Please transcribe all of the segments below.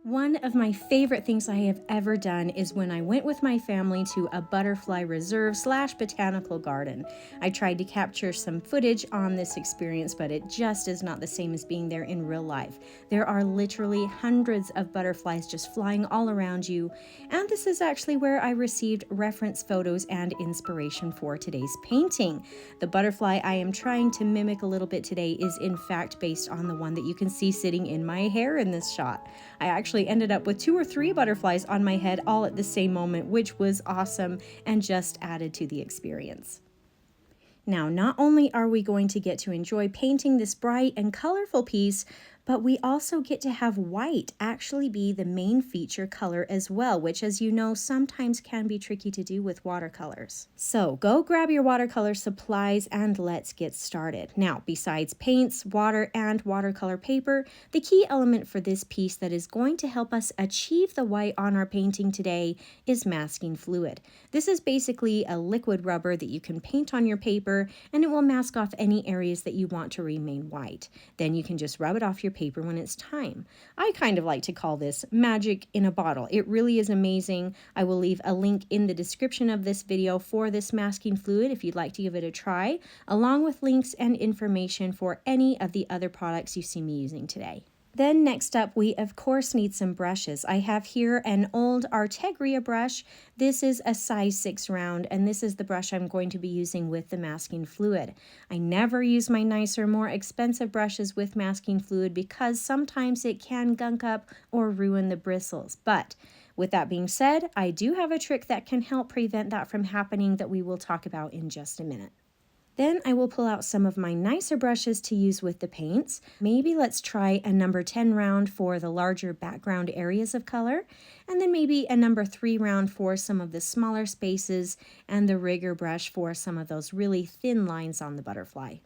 One of my favorite things I have ever done is when I went with my family to a butterfly reserve / botanical garden. I tried to capture some footage on this experience, but it just is not the same as being there in real life. There are literally hundreds of butterflies just flying all around you, and this is actually where I received reference photos and inspiration for today's painting. The butterfly I am trying to mimic a little bit today is in fact based on the one that you can see sitting in my hair in this shot. I actually ended up with 2 or 3 butterflies on my head all at the same moment, which was awesome and just added to the experience. Now, not only are we going to get to enjoy painting this bright and colorful piece, but we also get to have white actually be the main feature color as well, which, as you know, sometimes can be tricky to do with watercolors. So go grab your watercolor supplies and let's get started. Now, besides paints, water, and watercolor paper, the key element for this piece that is going to help us achieve the white on our painting today is masking fluid. This is basically a liquid rubber that you can paint on your paper, and it will mask off any areas that you want to remain white. Then you can just rub it off your paper when it's time. I kind of like to call this magic in a bottle. It really is amazing. I will leave a link in the description of this video for this masking fluid if you'd like to give it a try, along with links and information for any of the other products you see me using today. Then next up, we of course need some brushes. I have here an old Artegria brush. This is a size 6 round, and this is the brush I'm going to be using with the masking fluid. I never use my nicer, more expensive brushes with masking fluid because sometimes it can gunk up or ruin the bristles. But with that being said, I do have a trick that can help prevent that from happening that we will talk about in just a minute. Then I will pull out some of my nicer brushes to use with the paints. Maybe let's try a number 10 round for the larger background areas of color, and then maybe a number 3 round for some of the smaller spaces, and the rigger brush for some of those really thin lines on the butterfly.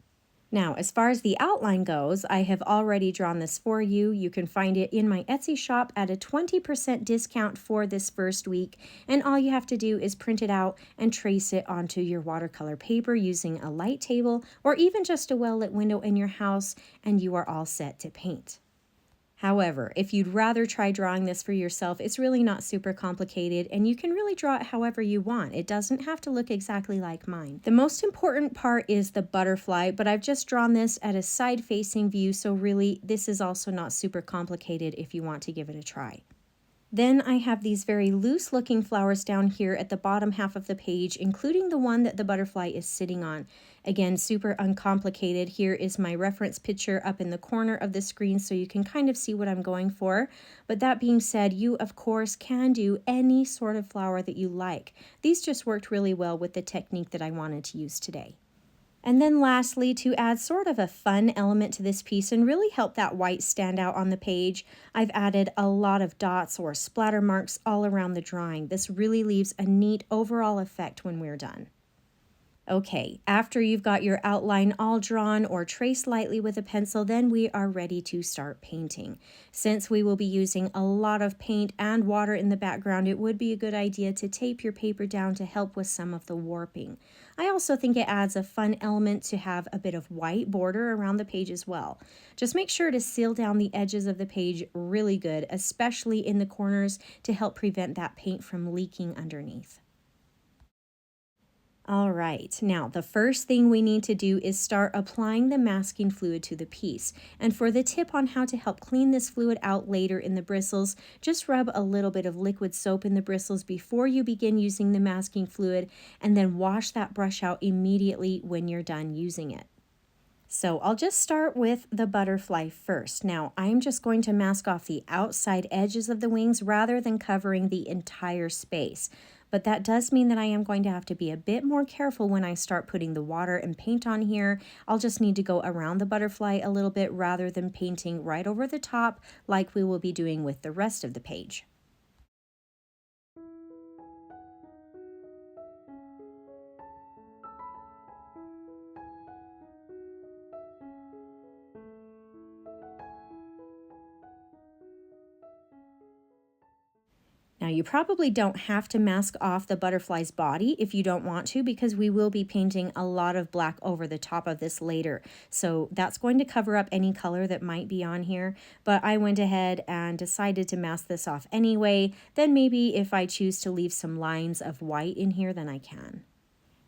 Now, as far as the outline goes, I have already drawn this for you. You can find it in my Etsy shop at a 20% discount for this first week, and all you have to do is print it out and trace it onto your watercolor paper using a light table or even just a well-lit window in your house, and you are all set to paint. However, if you'd rather try drawing this for yourself, it's really not super complicated, and you can really draw it however you want. It doesn't have to look exactly like mine. The most important part is the butterfly, but I've just drawn this at a side-facing view, so really this is also not super complicated if you want to give it a try. Then I have these very loose looking flowers down here at the bottom half of the page, including the one that the butterfly is sitting on. Again, super uncomplicated. Here is my reference picture up in the corner of the screen so you can kind of see what I'm going for. But that being said, you of course can do any sort of flower that you like. These just worked really well with the technique that I wanted to use today. And then lastly, to add sort of a fun element to this piece and really help that white stand out on the page, I've added a lot of dots or splatter marks all around the drawing. This really leaves a neat overall effect when we're done. Okay, after you've got your outline all drawn or traced lightly with a pencil, then we are ready to start painting. Since we will be using a lot of paint and water in the background, it would be a good idea to tape your paper down to help with some of the warping. I also think it adds a fun element to have a bit of white border around the page as well. Just make sure to seal down the edges of the page really good, especially in the corners, to help prevent that paint from leaking underneath. All right, now the first thing we need to do is start applying the masking fluid to the piece. And for the tip on how to help clean this fluid out later in the bristles, just rub a little bit of liquid soap in the bristles before you begin using the masking fluid, and then wash that brush out immediately when you're done using it. So I'll just start with the butterfly first. Now I'm just going to mask off the outside edges of the wings rather than covering the entire space. But that does mean that I am going to have to be a bit more careful when I start putting the water and paint on here. I'll just need to go around the butterfly a little bit rather than painting right over the top like we will be doing with the rest of the page. Now, you probably don't have to mask off the butterfly's body if you don't want to, because we will be painting a lot of black over the top of this later. So that's going to cover up any color that might be on here. But I went ahead and decided to mask this off anyway. Then maybe if I choose to leave some lines of white in here, then I can.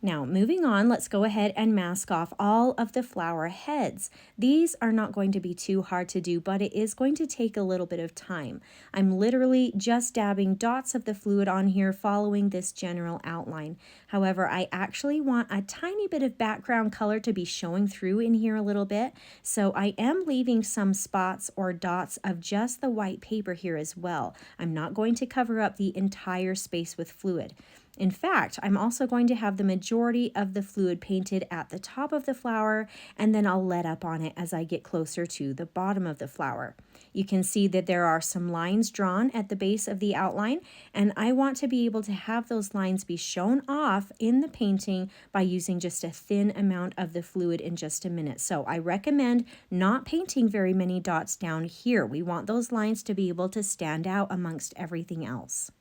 Now, moving on, let's go ahead and mask off all of the flower heads. These are not going to be too hard to do, but it is going to take a little bit of time. I'm literally just dabbing dots of the fluid on here following this general outline. However, I actually want a tiny bit of background color to be showing through in here a little bit, so I am leaving some spots or dots of just the white paper here as well. I'm not going to cover up the entire space with fluid. In fact, I'm also going to have the majority of the fluid painted at the top of the flower, and then I'll let up on it as I get closer to the bottom of the flower. You can see that there are some lines drawn at the base of the outline, and I want to be able to have those lines be shown off in the painting by using just a thin amount of the fluid in just a minute. So I recommend not painting very many dots down here. We want those lines to be able to stand out amongst everything else.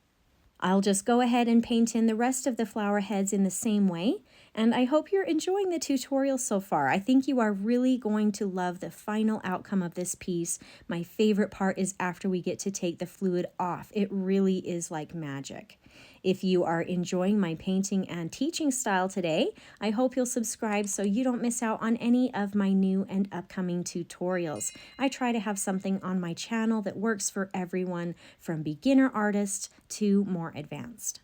I'll just go ahead and paint in the rest of the flower heads in the same way, and I hope you're enjoying the tutorial so far. I think you are really going to love the final outcome of this piece. My favorite part is after we get to take the fluid off. It really is like magic. If you are enjoying my painting and teaching style today, I hope you'll subscribe so you don't miss out on any of my new and upcoming tutorials. I try to have something on my channel that works for everyone, from beginner artists to more advanced.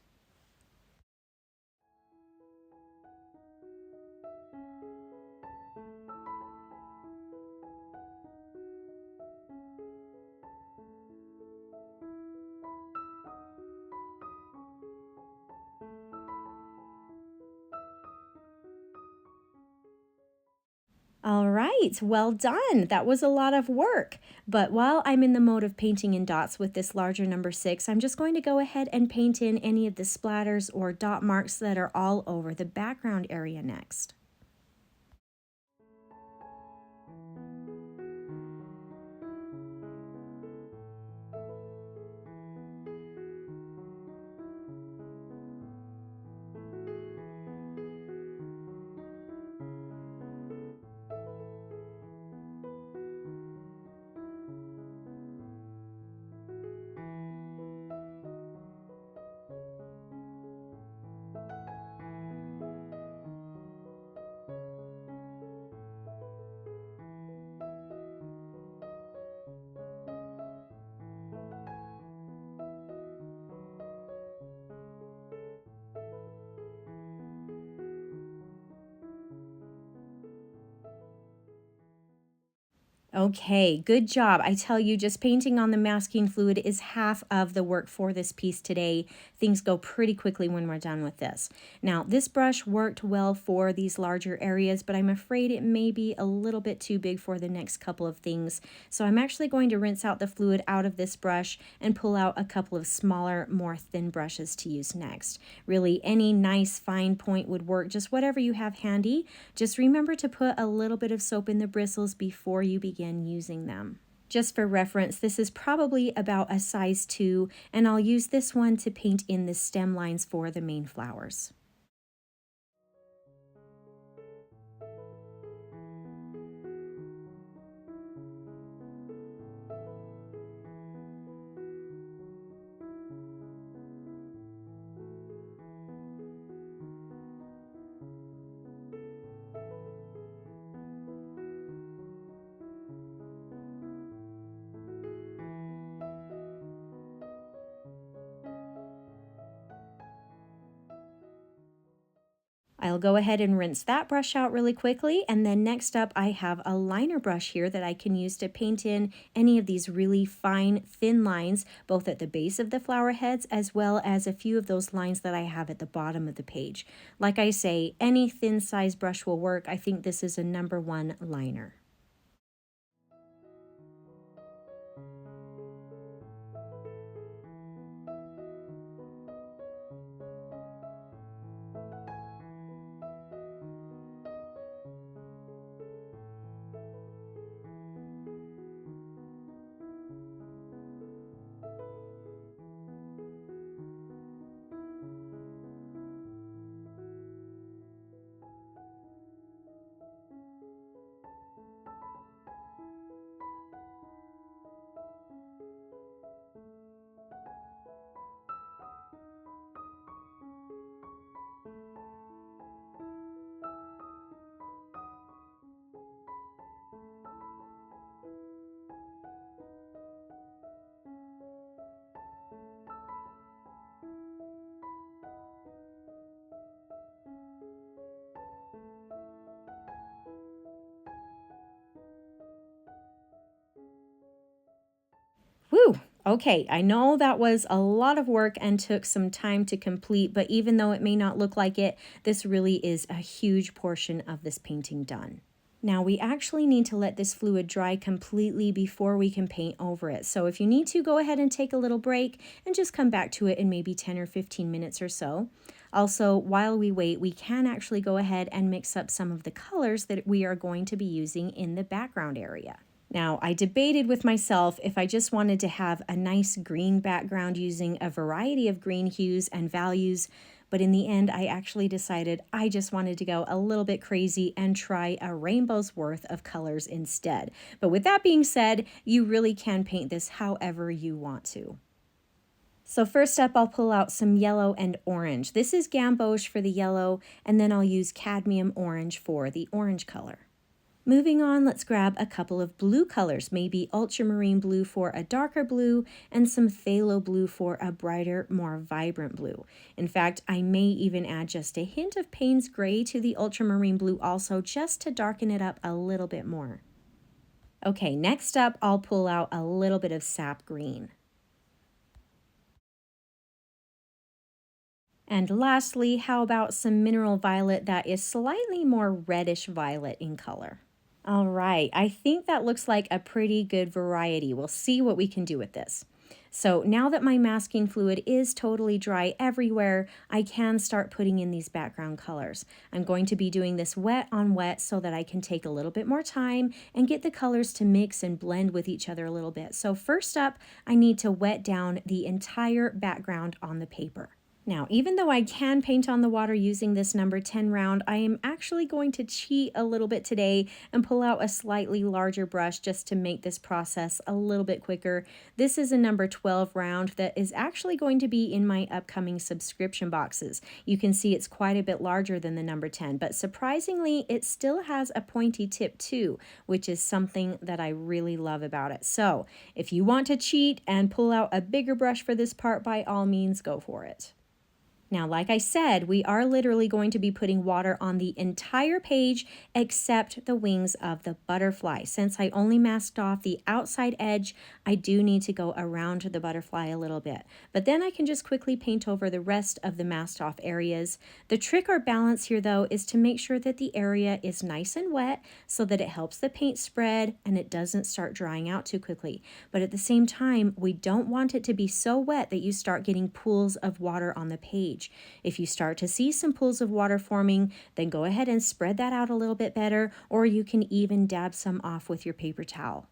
All right, well done. That was a lot of work. But while I'm in the mode of painting in dots with this larger number 6, I'm just going to go ahead and paint in any of the splatters or dot marks that are all over the background area next. Okay, good job. I tell you, just painting on the masking fluid is half of the work for this piece today. Things go pretty quickly when we're done with this. Now, this brush worked well for these larger areas, but I'm afraid it may be a little bit too big for the next couple of things. So I'm actually going to rinse out the fluid out of this brush and pull out a couple of smaller, more thin brushes to use next. Really, any nice fine point would work, just whatever you have handy. Just remember to put a little bit of soap in the bristles before you begin using them. Just for reference, this is probably about a size 2, and I'll use this one to paint in the stem lines for the main flowers. I'll go ahead and rinse that brush out really quickly, and then next up I have a liner brush here that I can use to paint in any of these really fine, thin lines, both at the base of the flower heads as well as a few of those lines that I have at the bottom of the page. Like I say, any thin size brush will work. I think this is a number 1 liner. Okay, I know that was a lot of work and took some time to complete, but even though it may not look like it, this really is a huge portion of this painting done. Now we actually need to let this fluid dry completely before we can paint over it. So if you need to, go ahead and take a little break and just come back to it in maybe 10 or 15 minutes or so. Also, while we wait, we can actually go ahead and mix up some of the colors that we are going to be using in the background area. Now, I debated with myself if I just wanted to have a nice green background using a variety of green hues and values, but in the end, I actually decided I just wanted to go a little bit crazy and try a rainbow's worth of colors instead. But with that being said, you really can paint this however you want to. So first up, I'll pull out some yellow and orange. This is gamboge for the yellow, and then I'll use cadmium orange for the orange color. Moving on, let's grab a couple of blue colors, maybe ultramarine blue for a darker blue and some phthalo blue for a brighter, more vibrant blue. In fact, I may even add just a hint of Payne's gray to the ultramarine blue also, just to darken it up a little bit more. Okay, next up, I'll pull out a little bit of sap green. And lastly, how about some mineral violet that is slightly more reddish violet in color? All right, I think that looks like a pretty good variety. We'll see what we can do with this. So now that my masking fluid is totally dry everywhere, I can start putting in these background colors. I'm going to be doing this wet on wet so that I can take a little bit more time and get the colors to mix and blend with each other a little bit. So first up, I need to wet down the entire background on the paper. Now, even though I can paint on the water using this number 10 round, I am actually going to cheat a little bit today and pull out a slightly larger brush just to make this process a little bit quicker. This is a number 12 round that is actually going to be in my upcoming subscription boxes. You can see it's quite a bit larger than the number 10, but surprisingly, it still has a pointy tip too, which is something that I really love about it. So if you want to cheat and pull out a bigger brush for this part, by all means, go for it. Now, like I said, we are literally going to be putting water on the entire page except the wings of the butterfly. Since I only masked off the outside edge, I do need to go around the butterfly a little bit. But then I can just quickly paint over the rest of the masked off areas. The trick or balance here, though, is to make sure that the area is nice and wet so that it helps the paint spread and it doesn't start drying out too quickly. But at the same time, we don't want it to be so wet that you start getting pools of water on the page. If you start to see some pools of water forming, then go ahead and spread that out a little bit better, or you can even dab some off with your paper towel.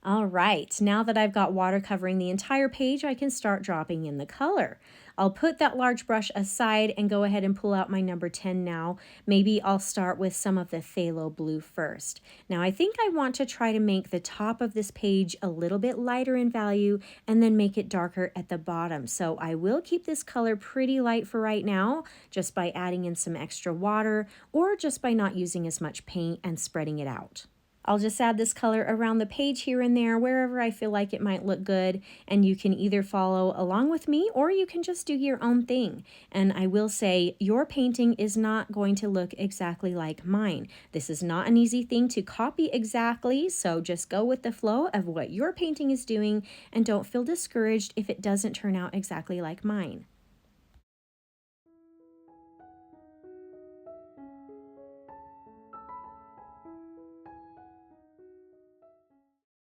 All right, now that I've got water covering the entire page, I can start dropping in the color. I'll put that large brush aside and go ahead and pull out my number 10 now. Maybe I'll start with some of the phthalo blue first. Now I think I want to try to make the top of this page a little bit lighter in value and then make it darker at the bottom. So I will keep this color pretty light for right now, just by adding in some extra water or just by not using as much paint and spreading it out. I'll just add this color around the page here and there, wherever I feel like it might look good, and you can either follow along with me or you can just do your own thing. And I will say, your painting is not going to look exactly like mine. This is not an easy thing to copy exactly, so just go with the flow of what your painting is doing and don't feel discouraged if it doesn't turn out exactly like mine.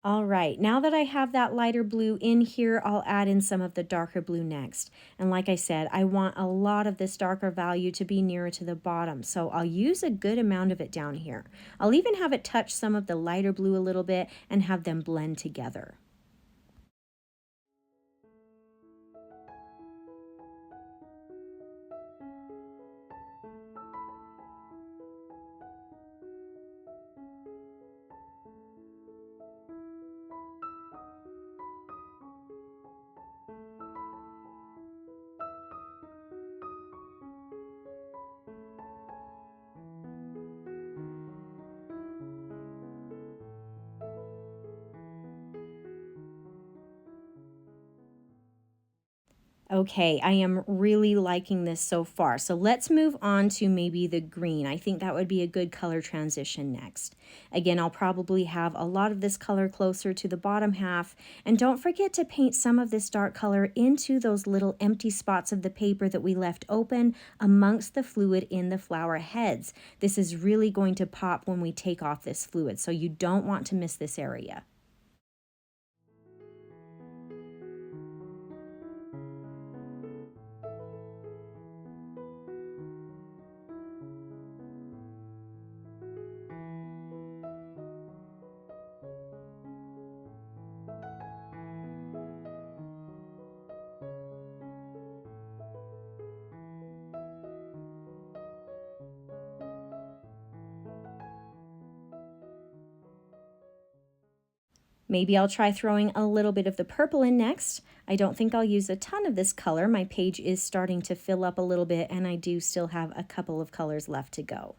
All right, now that I have that lighter blue in here, I'll add in some of the darker blue next. And like I said, I want a lot of this darker value to be nearer to the bottom, so I'll use a good amount of it down here. I'll even have it touch some of the lighter blue a little bit and have them blend together. Okay, I am really liking this so far. So let's move on to maybe the green. I think that would be a good color transition next. Again, I'll probably have a lot of this color closer to the bottom half. And don't forget to paint some of this dark color into those little empty spots of the paper that we left open amongst the fluid in the flower heads. This is really going to pop when we take off this fluid, so you don't want to miss this area. Maybe I'll try throwing a little bit of the purple in next. I don't think I'll use a ton of this color. My page is starting to fill up a little bit, and I do still have a couple of colors left to go.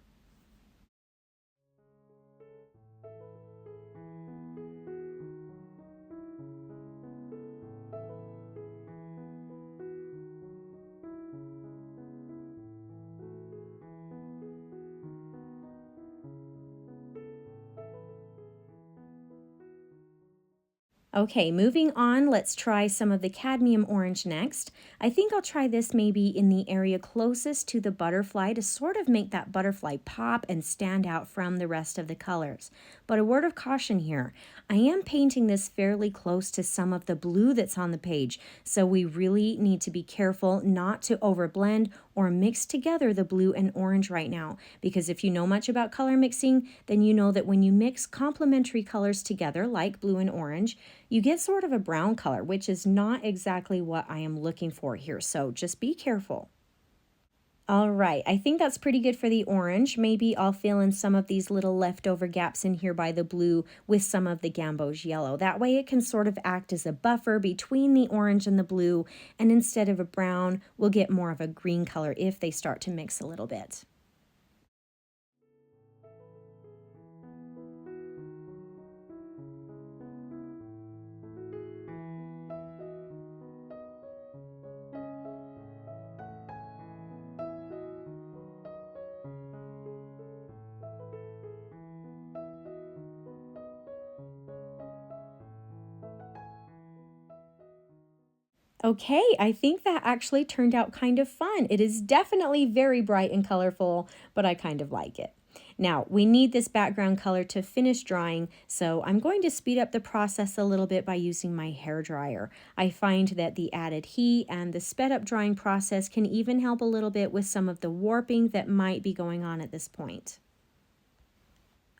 Okay, moving on, let's try some of the cadmium orange next. I think I'll try this maybe in the area closest to the butterfly to sort of make that butterfly pop and stand out from the rest of the colors. But a word of caution here, I am painting this fairly close to some of the blue that's on the page, so we really need to be careful not to overblend or mix together the blue and orange right now, because if you know much about color mixing, then you know that when you mix complementary colors together, like blue and orange, you get sort of a brown color, which is not exactly what I am looking for here, so just be careful. All right, I think that's pretty good for the orange. Maybe I'll fill in some of these little leftover gaps in here by the blue with some of the gamboge yellow. That way it can sort of act as a buffer between the orange and the blue, and instead of a brown, we'll get more of a green color if they start to mix a little bit. Okay, I think that actually turned out kind of fun. It is definitely very bright and colorful, but I kind of like it. Now, we need this background color to finish drying, so I'm going to speed up the process a little bit by using my hair dryer. I find that the added heat and the sped up drying process can even help a little bit with some of the warping that might be going on at this point.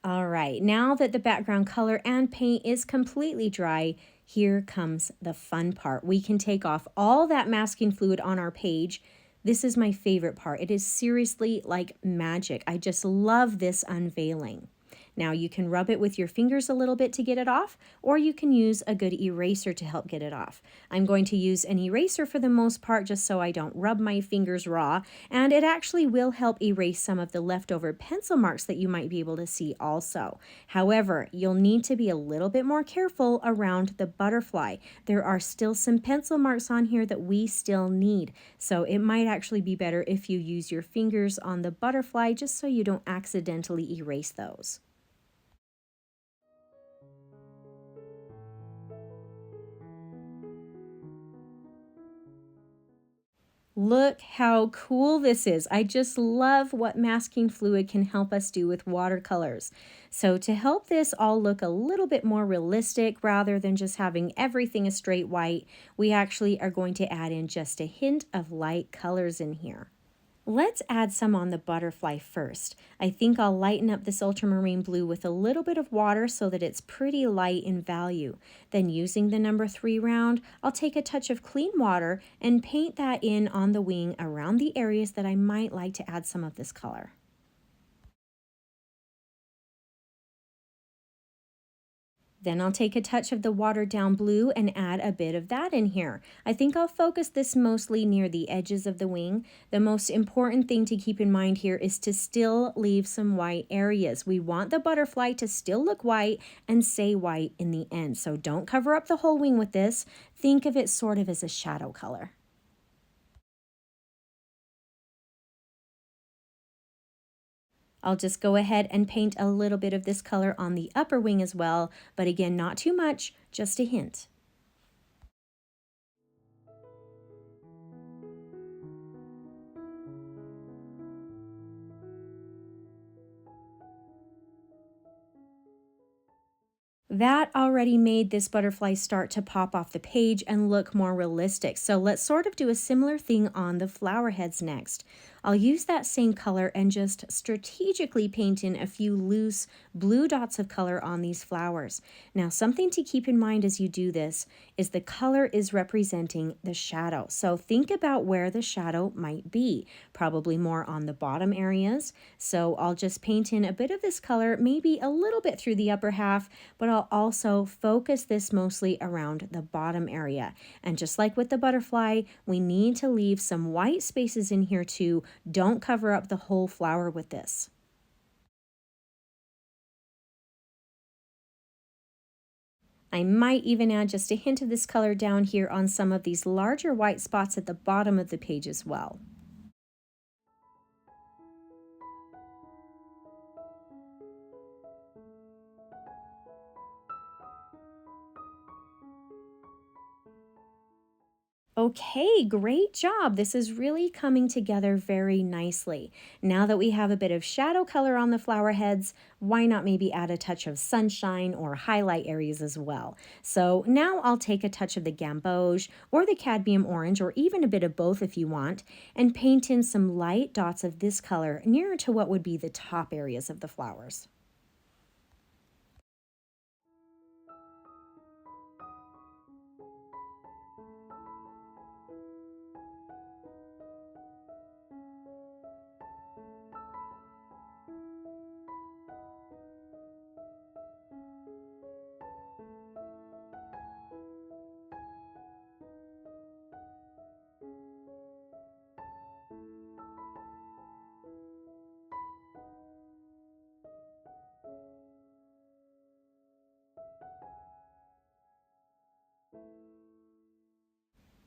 All right, now that the background color and paint is completely dry, here comes the fun part. We can take off all that masking fluid on our page. This is my favorite part. It is seriously like magic. I just love this unveiling. Now you can rub it with your fingers a little bit to get it off, or you can use a good eraser to help get it off. I'm going to use an eraser for the most part just so I don't rub my fingers raw, and it actually will help erase some of the leftover pencil marks that you might be able to see also. However, you'll need to be a little bit more careful around the butterfly. There are still some pencil marks on here that we still need, so it might actually be better if you use your fingers on the butterfly just so you don't accidentally erase those. Look how cool this is. I just love what masking fluid can help us do with watercolors. So to help this all look a little bit more realistic rather than just having everything a straight white, we actually are going to add in just a hint of light colors in here. Let's add some on the butterfly first. I think I'll lighten up this ultramarine blue with a little bit of water so that it's pretty light in value. Then using the number 3 round, I'll take a touch of clean water and paint that in on the wing around the areas that I might like to add some of this color. Then I'll take a touch of the watered down blue and add a bit of that in here. I think I'll focus this mostly near the edges of the wing. The most important thing to keep in mind here is to still leave some white areas. We want the butterfly to still look white and say white in the end. So don't cover up the whole wing with this. Think of it sort of as a shadow color. I'll just go ahead and paint a little bit of this color on the upper wing as well, but again, not too much, just a hint. That already made this butterfly start to pop off the page and look more realistic. So let's sort of do a similar thing on the flower heads next. I'll use that same color and just strategically paint in a few loose blue dots of color on these flowers. Now, something to keep in mind as you do this is the color is representing the shadow. So think about where the shadow might be, probably more on the bottom areas. So I'll just paint in a bit of this color, maybe a little bit through the upper half, but I'll also focus this mostly around the bottom area. And just like with the butterfly, we need to leave some white spaces in here too. Don't cover up the whole flower with this. I might even add just a hint of this color down here on some of these larger white spots at the bottom of the page as well. Okay, great job. This is really coming together very nicely. Now that we have a bit of shadow color on the flower heads, why not maybe add a touch of sunshine or highlight areas as well? So now I'll take a touch of the gamboge or the cadmium orange, or even a bit of both if you want, and paint in some light dots of this color nearer to what would be the top areas of the flowers.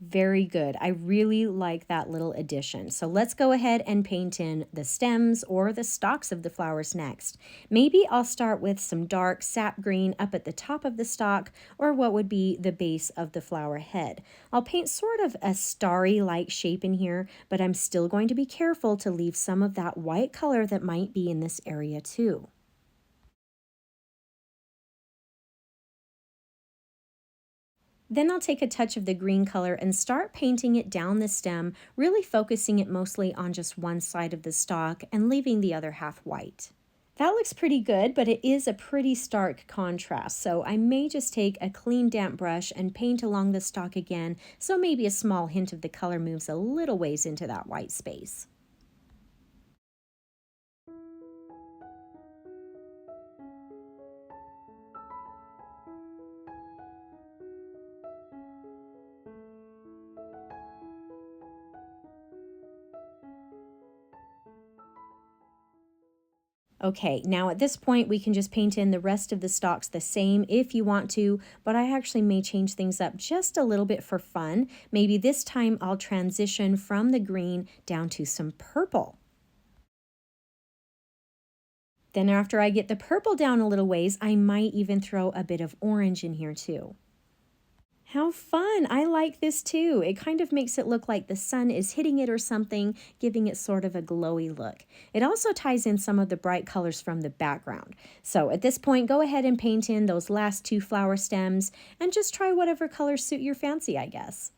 Very good. I really like that little addition. So let's go ahead and paint in the stems or the stalks of the flowers next. Maybe I'll start with some dark sap green up at the top of the stalk, or what would be the base of the flower head. I'll paint sort of a starry-like shape in here, but I'm still going to be careful to leave some of that white color that might be in this area too. Then I'll take a touch of the green color and start painting it down the stem, really focusing it mostly on just one side of the stalk and leaving the other half white. That looks pretty good, but it is a pretty stark contrast, so I may just take a clean damp brush and paint along the stalk again, so maybe a small hint of the color moves a little ways into that white space. Okay, now at this point we can just paint in the rest of the stalks the same if you want to, but I actually may change things up just a little bit for fun. Maybe this time I'll transition from the green down to some purple. Then after I get the purple down a little ways, I might even throw a bit of orange in here too. How fun! I like this too. It kind of makes it look like the sun is hitting it or something, giving it sort of a glowy look. It also ties in some of the bright colors from the background. So at this point, go ahead and paint in those last two flower stems and just try whatever colors suit your fancy, I guess.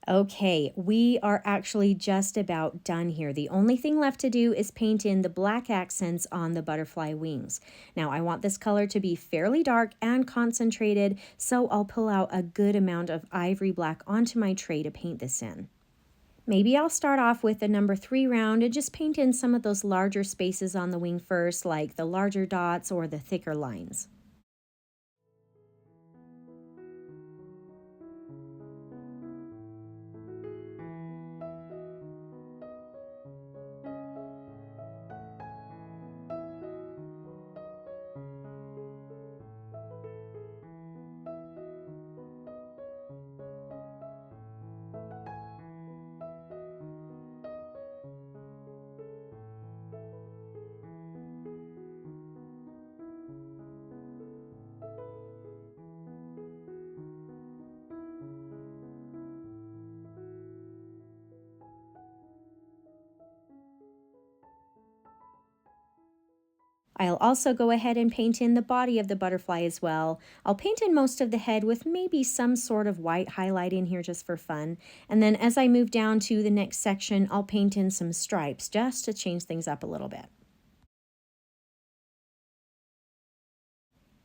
Okay, we are actually just about done here. The only thing left to do is paint in the black accents on the butterfly wings. Now, I want this color to be fairly dark and concentrated, so I'll pull out a good amount of ivory black onto my tray to paint this in. Maybe I'll start off with the number 3 round and just paint in some of those larger spaces on the wing first, like the larger dots or the thicker lines. I'll also go ahead and paint in the body of the butterfly as well. I'll paint in most of the head with maybe some sort of white highlight in here just for fun. And then as I move down to the next section, I'll paint in some stripes just to change things up a little bit.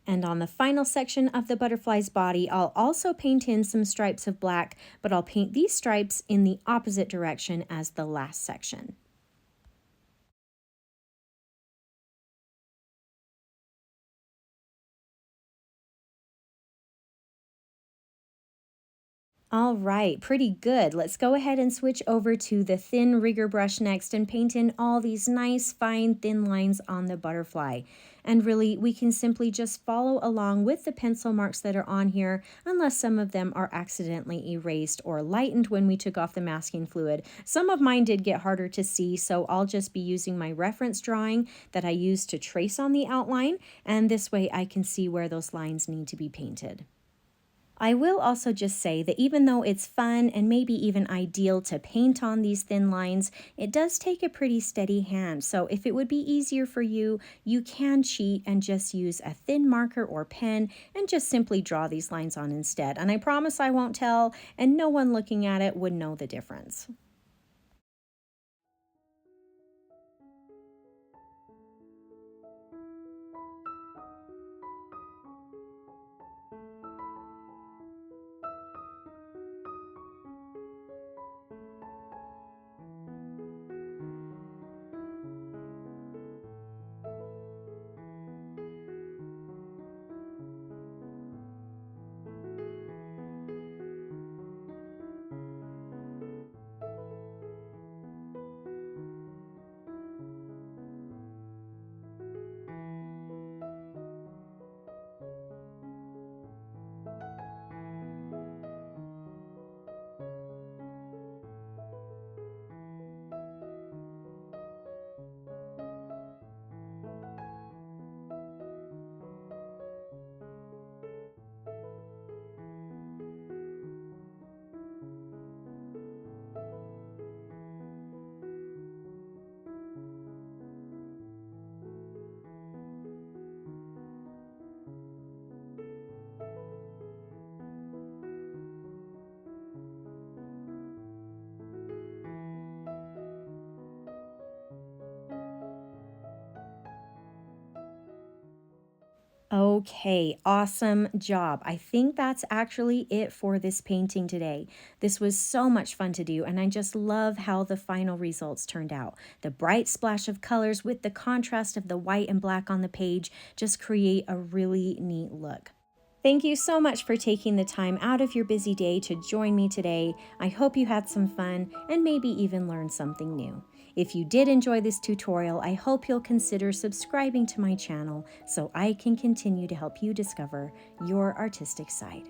And on the final section of the butterfly's body, I'll also paint in some stripes of black, but I'll paint these stripes in the opposite direction as the last section. All right, pretty good. Let's go ahead and switch over to the thin rigger brush next and paint in all these nice, fine, thin lines on the butterfly. And really, we can simply just follow along with the pencil marks that are on here, unless some of them are accidentally erased or lightened when we took off the masking fluid. Some of mine did get harder to see, so I'll just be using my reference drawing that I used to trace on the outline, and this way I can see where those lines need to be painted. I will also just say that even though it's fun and maybe even ideal to paint on these thin lines, it does take a pretty steady hand. So if it would be easier for you, you can cheat and just use a thin marker or pen and just simply draw these lines on instead. And I promise I won't tell, and no one looking at it would know the difference. Okay, awesome job. I think that's actually it for this painting today. This was so much fun to do, and I just love how the final results turned out. The bright splash of colors with the contrast of the white and black on the page just create a really neat look. Thank you so much for taking the time out of your busy day to join me today. I hope you had some fun and maybe even learned something new. If you did enjoy this tutorial, I hope you'll consider subscribing to my channel so I can continue to help you discover your artistic side.